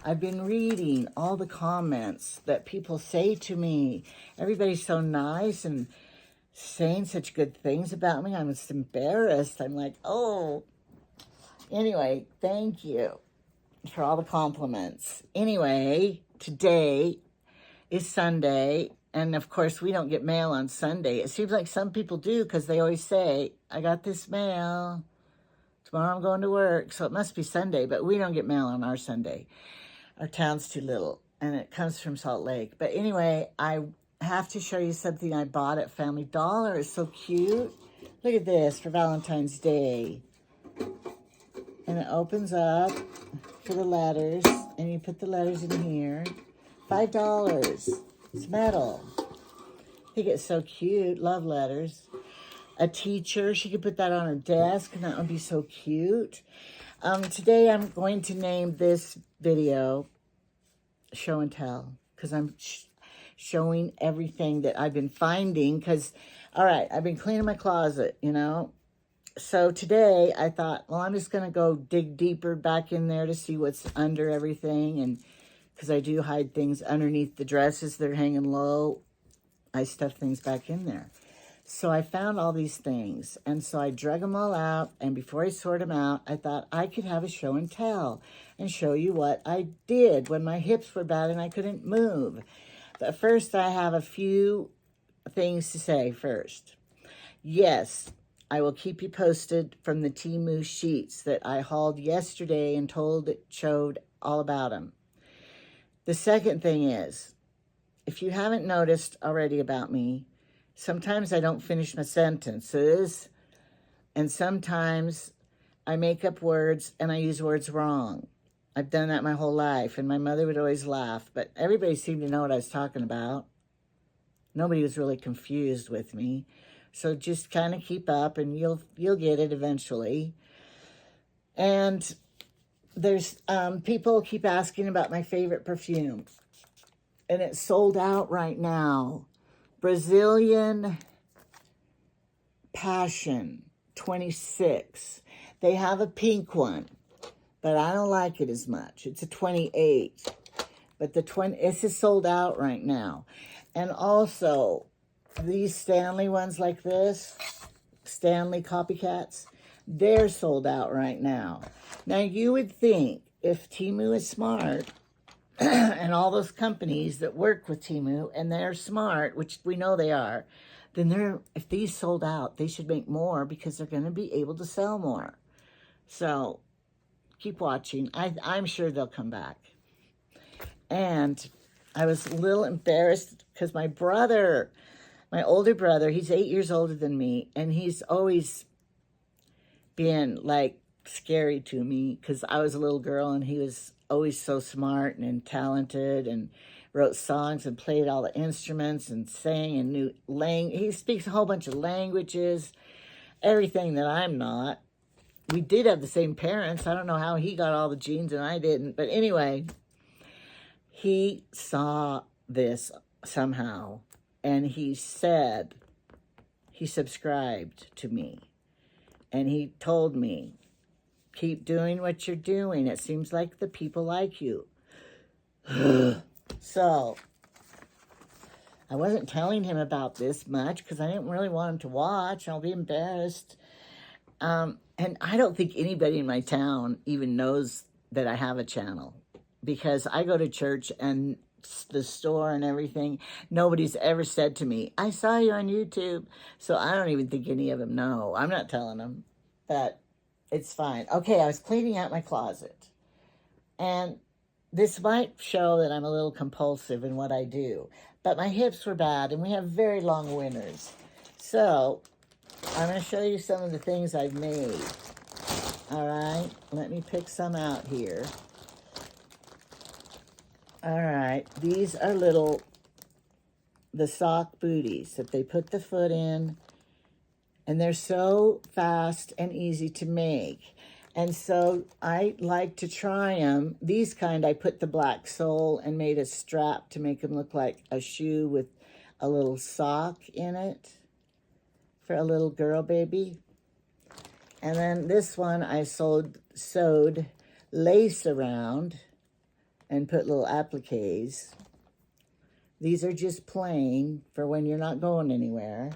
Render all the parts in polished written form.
I've been reading all the comments that people say to me. Everybody's so nice and saying such good things about me. I'm just embarrassed. I'm like, oh. Anyway, thank you for all the compliments. Anyway, today is Sunday, and of course, we don't get mail on Sunday. It seems like some people do because they always say, I got this mail. Tomorrow I'm going to work, so it must be Sunday, but we don't get mail on our Sunday. Our town's too little, and it comes from Salt Lake. But anyway, I have to show you something I bought at Family Dollar. It's so cute. Look at this for Valentine's Day. And it opens up for the letters, and you put the letters in here. $5. It's metal. I think it's so cute. Love letters. A teacher, she could put that on her desk, and that would be so cute. Today I'm going to name this video Show and Tell, because I'm showing everything that I've been finding, because, all right, I've been cleaning my closet, you know. So today I thought, well, I'm just going to go dig deeper back in there to see what's under everything, and because I do hide things underneath the dresses that are hanging low, I stuff things back in there. So I found all these things, and so I drug them all out, and before I sort them out, I thought I could have a show and tell and show you what I did when my hips were bad and I couldn't move. But first, I have a few things to say first. Yes, I will keep you posted from the Temu sheets that I hauled yesterday and showed all about them. The second thing is, if you haven't noticed already about me, sometimes I don't finish my sentences, and sometimes I make up words and I use words wrong. I've done that my whole life, and my mother would always laugh, but everybody seemed to know what I was talking about. Nobody was really confused with me. So just kind of keep up, and you'll get it eventually. And there's people keep asking about my favorite perfume, and it's sold out right now. Brazilian Passion 26. They have a pink one, but I don't like it as much. It's a 28, but this is sold out right now. And also, these Stanley ones like this, Stanley copycats, they're sold out right now. Now, you would think if Temu is smart, and all those companies that work with Temu, and they're smart, which we know they are, then if these sold out, they should make more because they're going to be able to sell more. So keep watching. I'm sure they'll come back. And I was a little embarrassed because my older brother, he's 8 years older than me, and he's always been like scary to me because I was a little girl and he was always so smart and talented and wrote songs and played all the instruments and sang and he speaks a whole bunch of languages, everything that I'm not. We did have the same parents. I don't know how he got all the genes and I didn't. But anyway, he saw this somehow, and he said he subscribed to me. And he told me, keep doing what you're doing. It seems like the people like you. So, I wasn't telling him about this much because I didn't really want him to watch. I'll be embarrassed. And I don't think anybody in my town even knows that I have a channel, because I go to church and the store and everything. Nobody's ever said to me, I saw you on YouTube. So I don't even think any of them know. I'm not telling them, but it's fine. Okay, I was cleaning out my closet, and this might show that I'm a little compulsive in what I do, but my hips were bad, and we have very long winters. So I'm going to show you some of the things I've made. All right, let me pick some out here. All right, these are the sock booties that they put the foot in, and they're so fast and easy to make. And so I like to try them. These kind, I put the black sole and made a strap to make them look like a shoe with a little sock in it for a little girl baby. And then this one I sewed lace around, and put little appliques. These are just plain for when you're not going anywhere.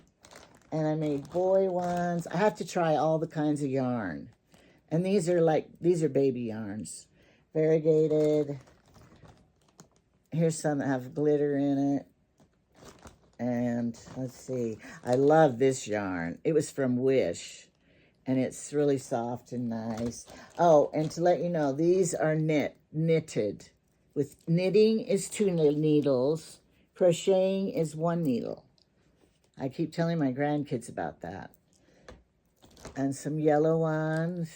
And I made boy ones. I have to try all the kinds of yarn. And these are baby yarns. Variegated. Here's some that have glitter in it. And let's see. I love this yarn. It was from Wish. And it's really soft and nice. Oh, and to let you know, these are knitted. With knitting is 2 needles. Crocheting is 1 needle. I keep telling my grandkids about that. And some yellow ones,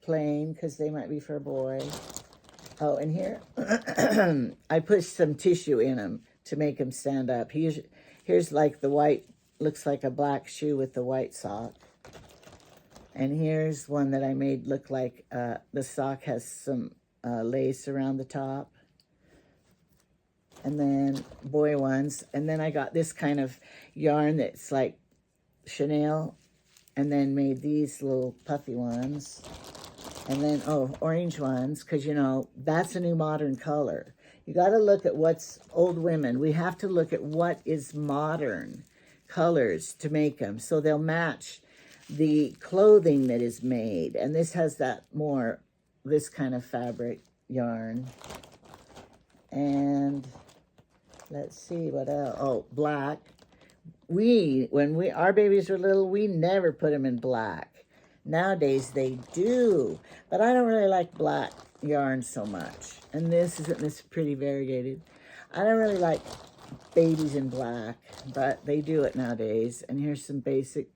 plain, because they might be for a boy. Oh, and here, I put some tissue in them to make them stand up. Here's like the white, looks like a black shoe with the white sock. And here's one that I made look like the sock has some lace around the top. And then boy ones. And then I got this kind of yarn that's like Chanel. And then made these little puffy ones. And then, oh, orange ones. Because, you know, that's a new modern color. You got to look at what's old women. We have to look at what is modern colors to make them. So they'll match the clothing that is made. And this has that more, this kind of fabric yarn. And let's see what else. Oh, black. When our babies were little, we never put them in black. Nowadays they do, but I don't really like black yarn so much. And this isn't this pretty variegated. I don't really like babies in black, but they do it nowadays. And here's some basic.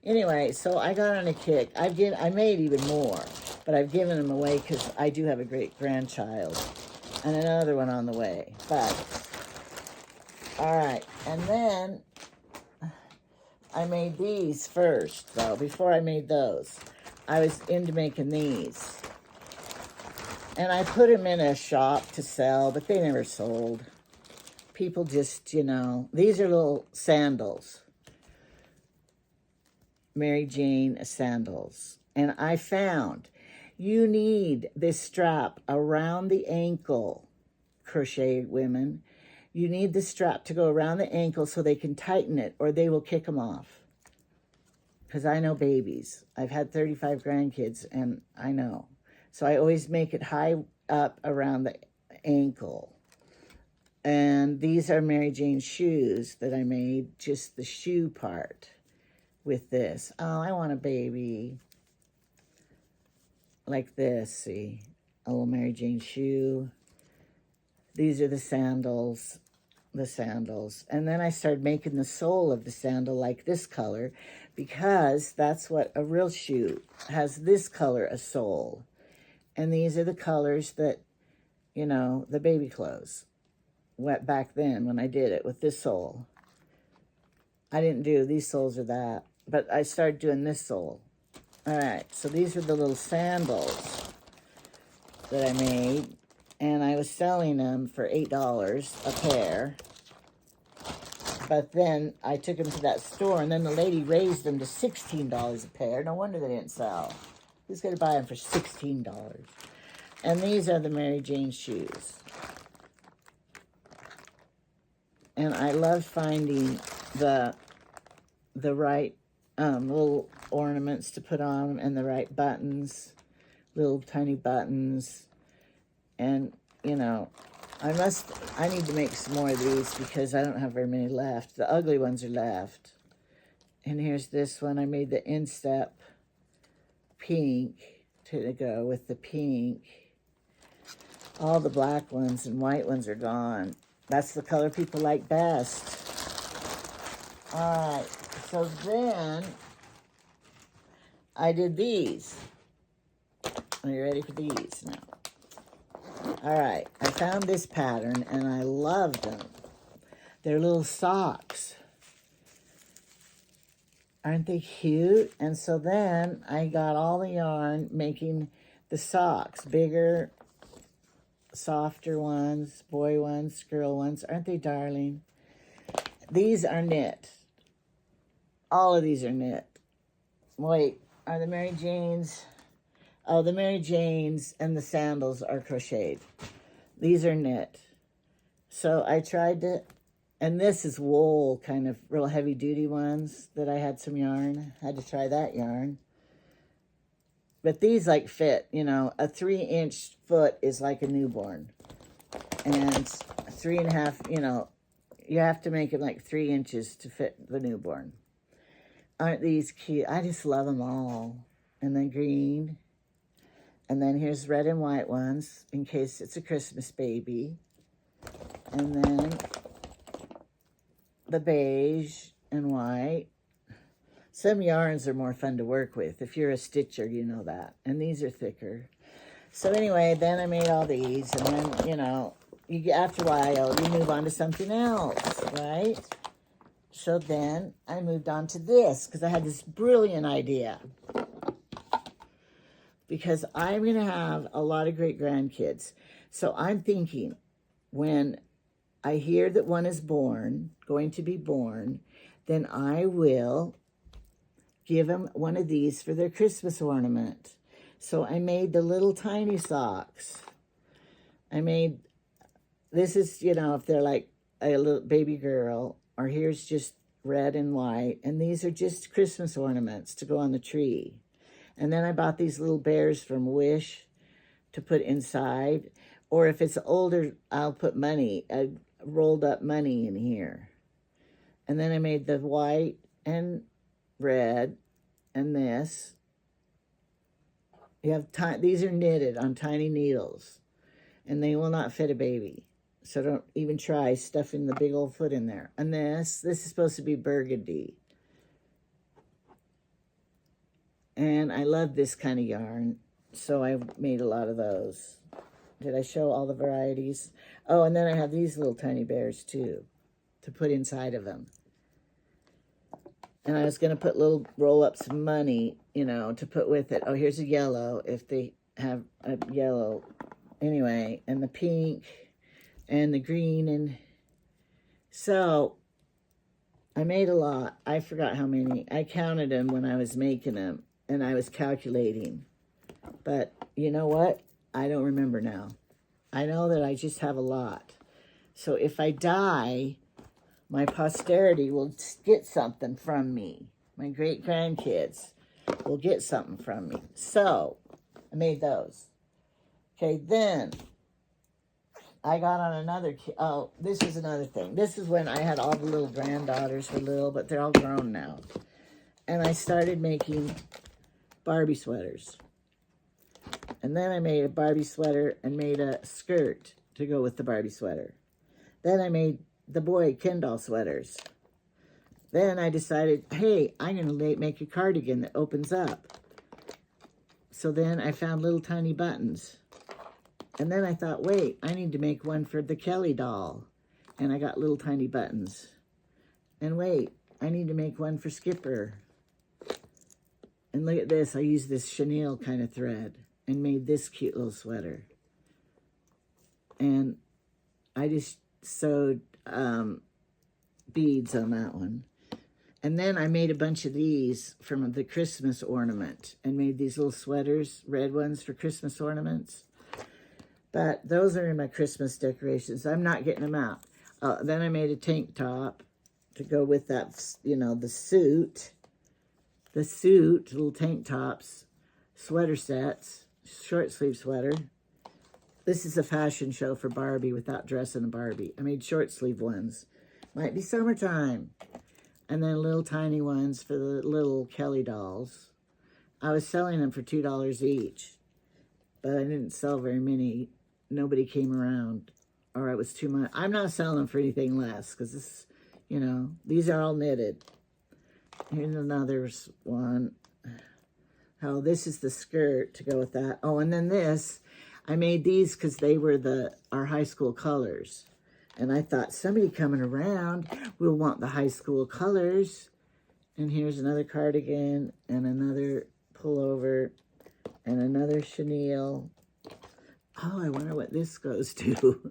Anyway, so I got on a kick. I made even more, but I've given them away because I do have a great grandchild and another one on the way. But all right, and then I made these first, though. Before I made those, I was into making these. And I put them in a shop to sell, but they never sold. People just, you know, these are little sandals. Mary Jane sandals. And I found you need this strap around the ankle, crochet women. You need the strap to go around the ankle so they can tighten it or they will kick them off. Because I know babies. I've had 35 grandkids and I know. So I always make it high up around the ankle. And these are Mary Jane shoes that I made, just the shoe part with this. Oh, I want a baby. Like this, see? A little Mary Jane shoe. These are the sandals. And then I started making the sole of the sandal like this color because that's what a real shoe has, this color, a sole. And these are the colors that, you know, the baby clothes went back then when I did it with this sole. I didn't do these soles or that, but I started doing this sole. All right, so these are the little sandals that I made. And I was selling them for $8 a pair. But then I took them to that store, and then the lady raised them to $16 a pair. No wonder they didn't sell. Who's going to buy them for $16? And these are the Mary Jane shoes. And I love finding the right little ornaments to put on them and the right buttons, little tiny buttons. And, you know, I need to make some more of these because I don't have very many left. The ugly ones are left. And here's this one. I made the instep pink to go with the pink. All the black ones and white ones are gone. That's the color people like best. All right, so then I did these. Are you ready for these now? All right, I found this pattern and I love them. They're little socks. Aren't they cute? And so then I got all the yarn making the socks, bigger, softer ones, boy ones, girl ones. Aren't they darling? These are knit. All of these are knit. Wait, are the Mary Janes? Oh, the Mary Janes and the sandals are crocheted. These are knit. So I tried to, and this is wool, kind of real heavy duty ones that I had some yarn. Had to try that yarn. But these like fit, you know, a 3-inch foot is like a newborn. And 3.5, you know, you have to make it like 3 inches to fit the newborn. Aren't these cute? I just love them all. And then green. And then here's red and white ones in case it's a Christmas baby. And then the beige and white. Some yarns are more fun to work with. If you're a stitcher, you know that. And these are thicker. So anyway, then I made all these. And then, you know, after a while, you move on to something else, right? So then I moved on to this because I had this brilliant idea. Because I'm going to have a lot of great grandkids. So I'm thinking when I hear that one is born, going to be born, then I will give them one of these for their Christmas ornament. So I made the little tiny socks. I made, this is, you know, if they're like a little baby girl, or here's just red and white, and these are just Christmas ornaments to go on the tree. And then I bought these little bears from Wish to put inside. Or if it's older, I'll put money, rolled up money in here. And then I made the white and red and this. You have these are knitted on tiny needles. And they will not fit a baby. So don't even try stuffing the big old foot in there. And this is supposed to be burgundy. And I love this kind of yarn, so I made a lot of those. Did I show all the varieties? Oh, and then I have these little tiny bears, too, to put inside of them. And I was going to put little roll-ups of money, you know, to put with it. Oh, here's a yellow, if they have a yellow. Anyway, and the pink and the green. And so I made a lot. I forgot how many. I counted them when I was making them. And I was calculating. But you know what? I don't remember now. I know that I just have a lot. So if I die, my posterity will get something from me. My great-grandkids will get something from me. So I made those. Okay, then I got on another, oh, this is another thing. This is when I had all the little granddaughters were little, but they're all grown now. And I started making Barbie sweaters. And then I made a Barbie sweater and made a skirt to go with the Barbie sweater. Then I made the boy Ken doll sweaters. Then I decided, hey, I'm going to make a cardigan that opens up. So then I found little tiny buttons. And then I thought, wait, I need to make one for the Kelly doll. And I got little tiny buttons. And wait, I need to make one for Skipper. And look at this, I used this chenille kind of thread and made this cute little sweater. And I just sewed beads on that one. And then I made a bunch of these from the Christmas ornament and made these little sweaters, red ones for Christmas ornaments. But those are in my Christmas decorations. I'm not getting them out. Then I made a tank top to go with that, you know, the suit. The suit, little tank tops, sweater sets, short sleeve sweater. This is a fashion show for Barbie without dressing a Barbie. I made short sleeve ones. Might be summertime. And then little tiny ones for the little Kelly dolls. I was selling them for $2 each. But I didn't sell very many. Nobody came around. Or it was too much. I'm not selling them for anything less. Because this, you know, these are all knitted. Here's another one. Oh, this is the skirt to go with that. Oh, and then this. I made these because they were our high school colors. And I thought, somebody coming around will want the high school colors. And here's another cardigan and another pullover and another chenille. Oh, I wonder what this goes to.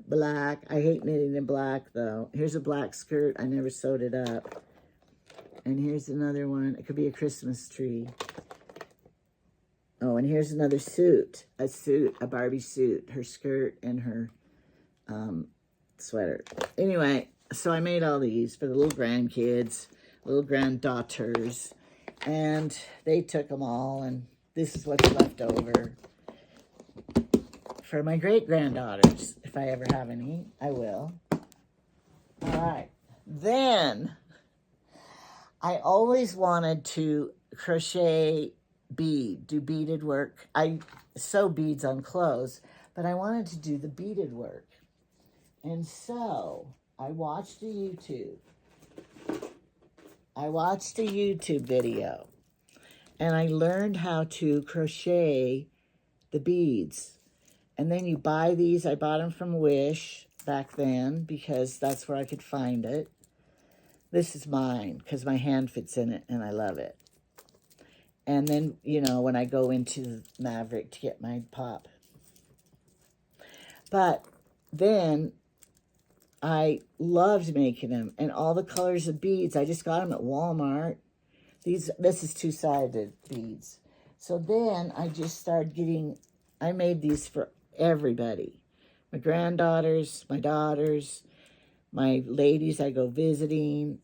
Black. I hate knitting in black, though. Here's a black skirt. I never sewed it up. And here's another one. It could be a Christmas tree. Oh, and here's another suit, a Barbie suit, her skirt and her sweater. Anyway, so I made all these for the little grandkids, little granddaughters, and they took them all, and this is what's left over for my great-granddaughters. If I ever have any, I will. All right. Then, I always wanted to crochet do beaded work. I sew beads on clothes, but I wanted to do the beaded work. And so, I watched a YouTube video, and I learned how to crochet the beads. And then you buy these. I bought them from Wish back then because that's where I could find it. This is mine because my hand fits in it and I love it. And then, you know, when I go into Maverick to get my pop. But then I loved making them, and all the colors of beads. I just got them at Walmart. This is two-sided beads. So then I just started I made these for everybody. My granddaughters, my daughters, my ladies I go visiting.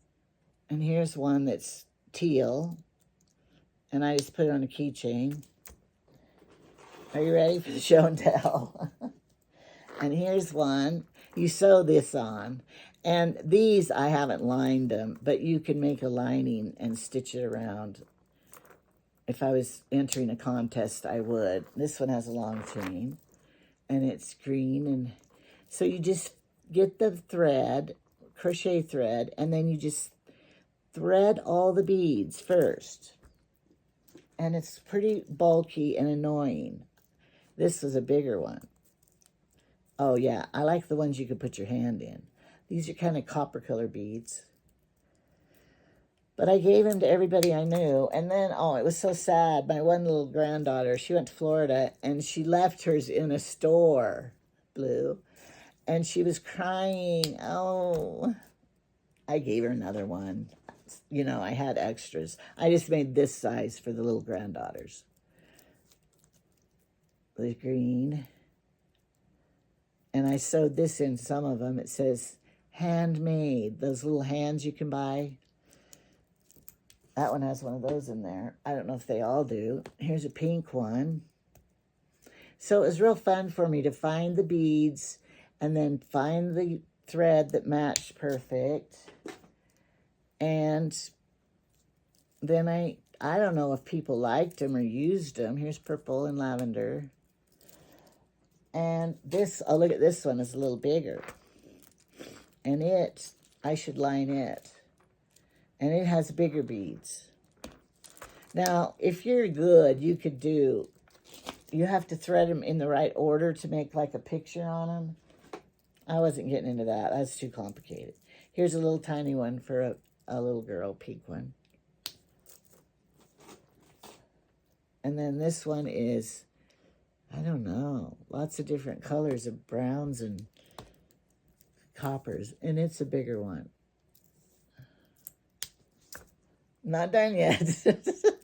And here's one that's teal. And I just put it on a keychain. Are you ready for the show and tell? And here's one. You sew this on. And these, I haven't lined them, but you can make a lining and stitch it around. If I was entering a contest, I would. This one has a long chain, and it's green. And so you just get the thread, crochet thread, and then you just thread all the beads first. And it's pretty bulky and annoying. This was a bigger one. Oh, yeah, I like the ones you could put your hand in. These are kind of copper color beads. But I gave them to everybody I knew. And then, oh, it was so sad. My one little granddaughter, she went to Florida, and she left hers in a store, Blue. And she was crying. Oh, I gave her another one. You know, I had extras. I just made this size for the little granddaughters. The green. And I sewed this in some of them. It says handmade. Those little hands you can buy. That one has one of those in there. I don't know if they all do. Here's a pink one. So it was real fun for me to find the beads and then find the thread that matched perfect. And then I don't know if people liked them or used them. Here's purple and lavender. And this, oh, look at this one, is a little bigger. And I should line it. And it has bigger beads. Now, if you're good, you have to thread them in the right order to make like a picture on them. I wasn't getting into that. That's too complicated. Here's a little tiny one for a little girl, pink one. And then this one is, I don't know, lots of different colors of browns and coppers. And it's a bigger one. Not done yet.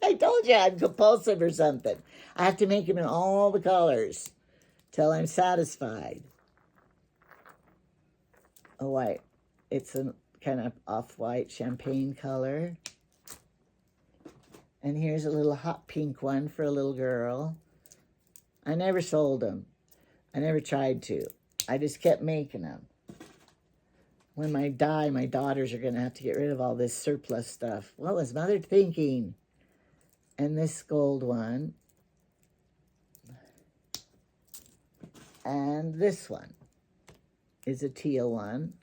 I told you I'm compulsive or something. I have to make them in all the colors till I'm satisfied. Oh, white. It's a kind of off-white champagne color. And here's a little hot pink one for a little girl. I never sold them. I never tried to. I just kept making them. When I die, my daughters are going to have to get rid of all this surplus stuff. What was Mother thinking? And this gold one. And this one is a teal one.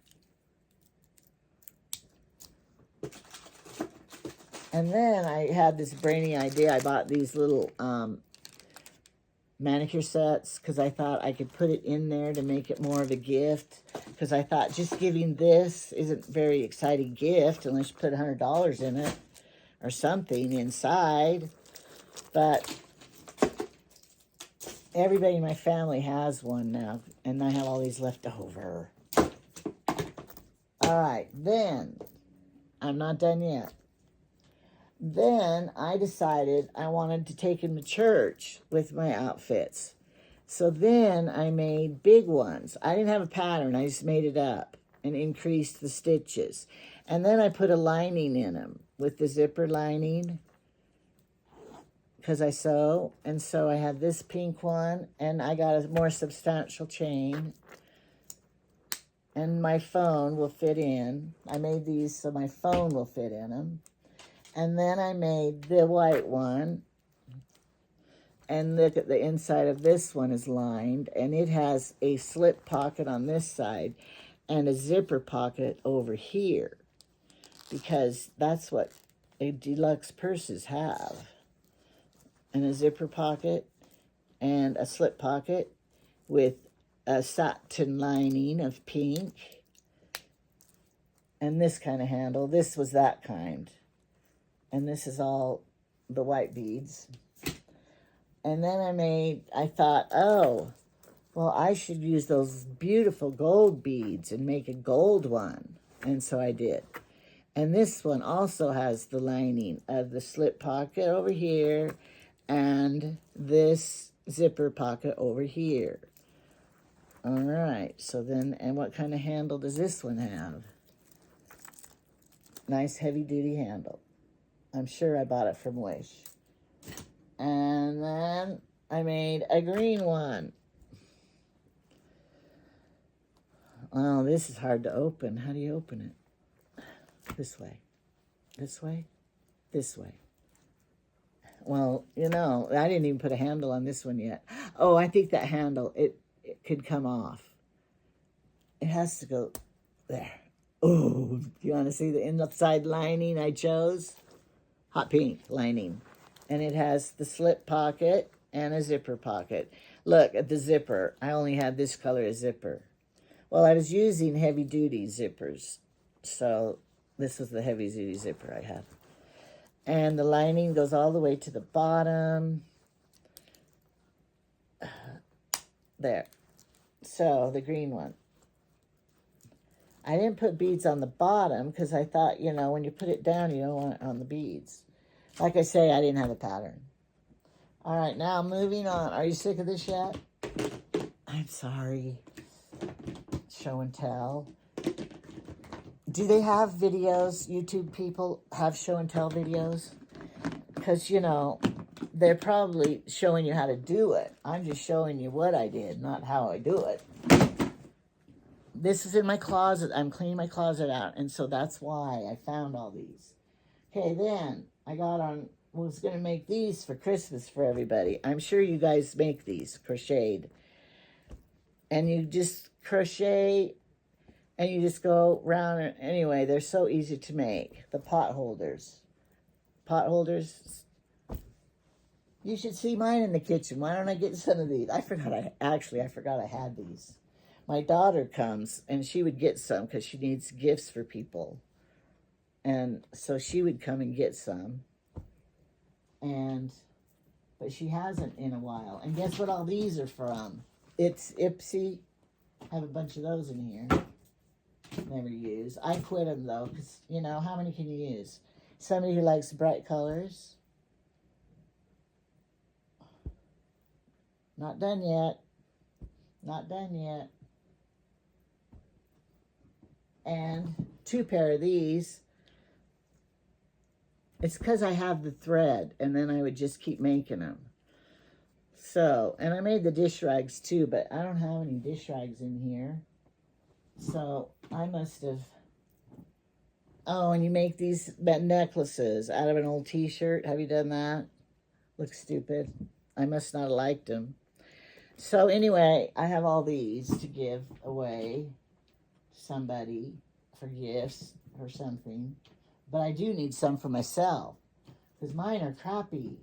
And then I had this brainy idea. I bought these little manicure sets because I thought I could put it in there to make it more of a gift. Because I thought just giving this isn't a very exciting gift unless you put $100 in it or something inside. But everybody in my family has one now, and I have all these left over. All right, then I'm not done yet. then I decided I wanted to take him to church with my outfits. So then I made big ones. I didn't have a pattern. I just made it up and increased the stitches. And then I put a lining in them with the zipper lining because I sew. And so I have this pink one, and I got a more substantial chain. And my phone will fit in. I made these so my phone will fit in them. And then I made the white one. And look at the inside of this one is lined. And it has a slip pocket on this side and a zipper pocket over here. Because that's what a deluxe purses have. And a zipper pocket and a slip pocket with a satin lining of pink. And this kind of handle. This was that kind. And this is all the white beads. And then I thought, oh, well, I should use those beautiful gold beads and make a gold one. And so I did. And this one also has the lining of the slip pocket over here and this zipper pocket over here. All right, so then, and what kind of handle does this one have? Nice heavy-duty handle. I'm sure I bought it from Wish. And then I made a green one. Oh, this is hard to open. How do you open it? This way. This way. This way. Well, you know, I didn't even put a handle on this one yet. Oh, I think that handle, it could come off. It has to go there. Oh, do you want to see the inside lining I chose? Hot pink lining. And it has the slip pocket and a zipper pocket. Look at the zipper. I only had this color as zipper. Well, I was using heavy-duty zippers. So this was the heavy-duty zipper I had. And the lining goes all the way to the bottom. There. So, the green one. I didn't put beads on the bottom because I thought, you know, when you put it down, you don't want it on the beads. Like I say, I didn't have a pattern. All right, now moving on. Are you sick of this yet? I'm sorry. Show and tell. Do they have videos? YouTube people have show and tell videos? Because, you know, they're probably showing you how to do it. I'm just showing you what I did, not how I do it. This is in my closet. I'm cleaning my closet out, and so that's why I found all these. Okay, then I was going to make these for Christmas for everybody. I'm sure you guys make these, crocheted. And you just crochet, and you just go round. Anyway, they're so easy to make. The pot holders. Pot holders. You should see mine in the kitchen. Why don't I get some of these? I forgot I had these. My daughter comes, and she would get some because she needs gifts for people. And so she would come and get some. But she hasn't in a while. And guess what all these are from? It's Ipsy. I have a bunch of those in here. Never use. I quit them, though, because, you know, how many can you use? Somebody who likes bright colors. Not done yet. Not done yet. And 2 pair of these. It's because I have the thread, and then I would just keep making them. So, and I made the dish rags too, but I don't have any dish rags in here. So, I must have... Oh, and you make these necklaces out of an old t-shirt. Have you done that? Looks stupid. I must not have liked them. So, anyway, I have all these to give away to somebody for gifts or something. But I do need some for myself, because mine are crappy.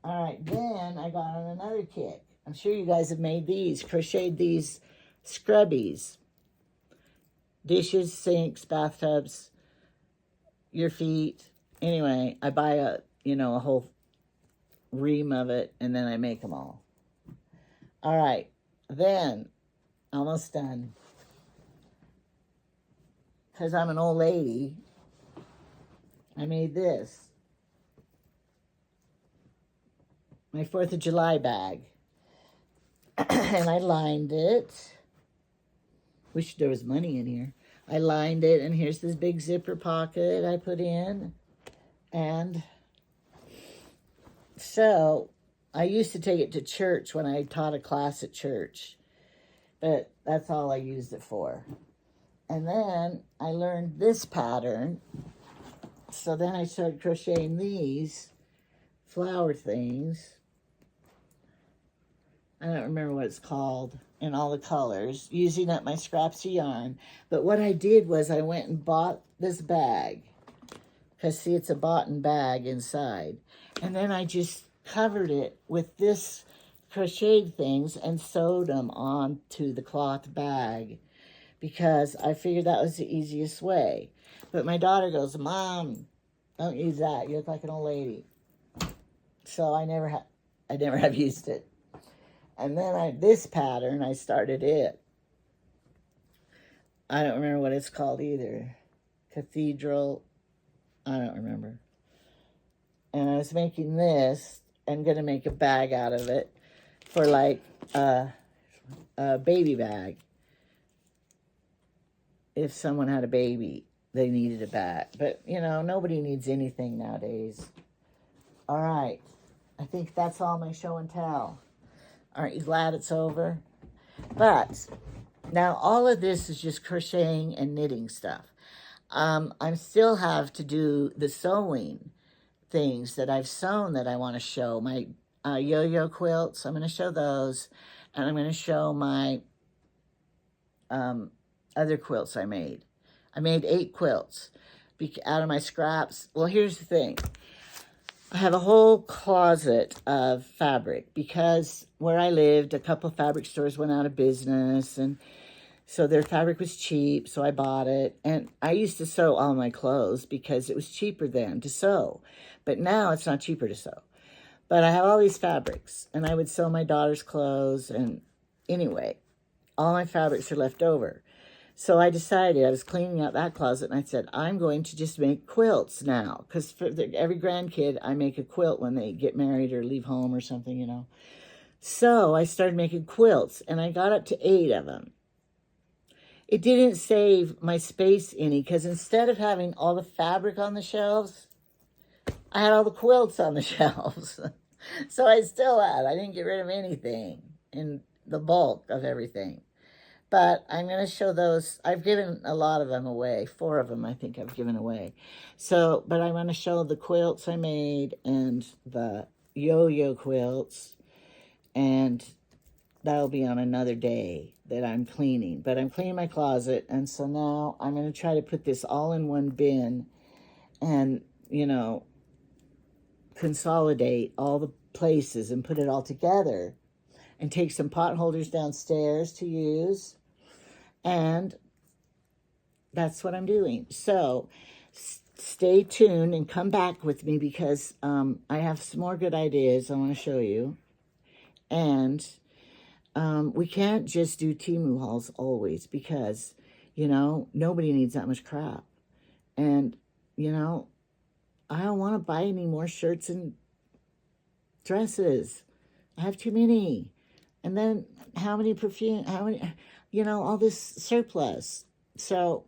All right, then I got on another kick. I'm sure you guys have made these, crocheted these scrubbies. Dishes, sinks, bathtubs, your feet. Anyway, I buy a whole ream of it, and then I make them all. All right, then, almost done. Because I'm an old lady, I made this. my 4th of July bag. And I lined it. Wish there was money in here. I lined it, and here's this big zipper pocket I put in. And so I used to take it to church when I taught a class at church. But that's all I used it for. And then I learned this pattern. So then I started crocheting these flower things. I don't remember what it's called, in all the colors, using up my scraps of yarn. But what I did was I went and bought this bag, because see, it's a boughten bag inside. And then I just covered it with this crocheted things and sewed them onto the cloth bag, because I figured that was the easiest way. But my daughter goes, Mom, don't use that. You look like an old lady. So I never have used it. And then this pattern, I started it. I don't remember what it's called either. Cathedral, I don't remember. And I was making this and going to make a bag out of it for like a baby bag. If someone had a baby, they needed a bag. But, you know, nobody needs anything nowadays. All right. I think that's all my show and tell. Aren't you glad it's over? But now all of this is just crocheting and knitting stuff. I still have to do the sewing things that I've sewn that I want to show. My yo-yo quilts, I'm going to show those. And I'm going to show my other quilts I made. I made 8 quilts out of my scraps. Well, here's the thing. I have a whole closet of fabric because where I lived, a couple fabric stores went out of business, and so their fabric was cheap, so I bought it. And I used to sew all my clothes because it was cheaper then to sew. But now it's not cheaper to sew. But I have all these fabrics, and I would sew my daughter's clothes, and anyway, all my fabrics are left over. So I decided, I was cleaning out that closet, and I said, I'm going to just make quilts now. Because for every grandkid, I make a quilt when they get married or leave home or something, you know. So I started making quilts, and I got up to 8 of them. It didn't save my space any, because instead of having all the fabric on the shelves, I had all the quilts on the shelves. So I didn't get rid of anything in the bulk of everything. But I'm going to show those. I've given a lot of them away. 4 of them, I think, I've given away. So, but I'm going to show the quilts I made and the yo-yo quilts. And that'll be on another day that I'm cleaning. But I'm cleaning my closet. And so now I'm going to try to put this all in one bin and, you know, consolidate all the places and put it all together. And take some pot holders downstairs to use. And that's what I'm doing. So stay tuned and come back with me, because I have some more good ideas I want to show you. And we can't just do Temu hauls always, because, you know, nobody needs that much crap. And, you know, I don't want to buy any more shirts and dresses. I have too many. And then how many, you know, all this surplus. So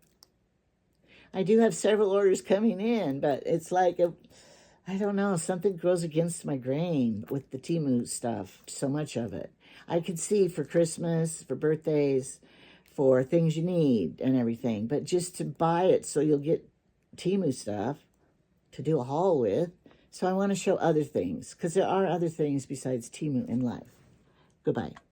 I do have several orders coming in, but it's like, I don't know, something goes against my grain with the Temu stuff, so much of it. I could see for Christmas, for birthdays, for things you need and everything, but just to buy it so you'll get Temu stuff to do a haul with. So I want to show other things, because there are other things besides Temu in life. Goodbye.